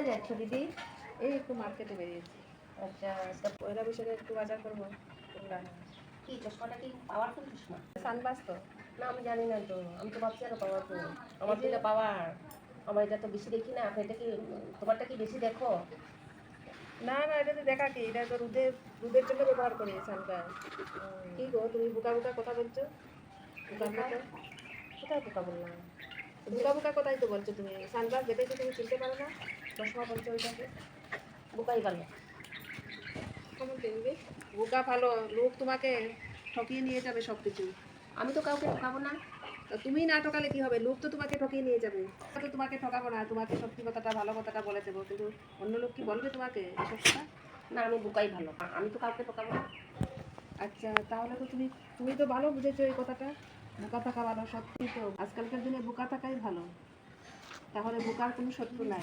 কোথায় যাচ্ছ দিদি? এই একটু মার্কেটে বেরিয়েছি। আচ্ছা, পয়লা বৈশাখে একটু বাজার করবো। কি চশমাটা কি পাওয়ারফুল চশমা? সানগ্লাস তো। না আমি জানি না তো, আমি তো ভাবছি আরো পাওয়ারফুল। আমার এই তো যে এটা পাওয়ার, আমার এটা তো বেশি দেখি না। এটা কি তোমারটা কি বেশি দেখো? না না, এটা তো দেখা কি, এটা তো রোদের জন্য ব্যবহার করি সানগ্লাস। কি গো তুমি বোকা বোকা কথা বলছো? বোকার মতো। কোথায় পোকা বললাম? বোকা বোকা কথাই তো বলছো তুমি। সানগ্লাস দেখেছো তুমি চিনতে পারো না? চশমা বলছো ওইটাকে। বোকাই ভালো। কেমন দেখবে? বোকা ভালো, লোক তোমাকে ঠকিয়ে নিয়ে যাবে সব কিছু। আমি তো কাউকে ঠকাবো না। তো তুমি না ঠকালে কি হবে? লোক তো তোমাকে ঠকিয়ে নিয়ে যাবে। তো তোমাকে ঠকাবো না, তোমাকে সত্যি কথাটা ভালো কথাটা বলে দেবো, কিন্তু অন্য লোক কি বলবে তোমাকে এসব কথা? না আমি বোকাই ভালো, আমি তো কাউকে ঠকাবো না। আচ্ছা, তাহলে তো তুমি তুমি তো ভালো বুঝেছো এই কথাটা। বোকা থাকা ভালো, সত্যি তো আজকালকার দিনে বোকা থাকাই ভালো। তাহলে বোকার কোনো শত্রু নাই।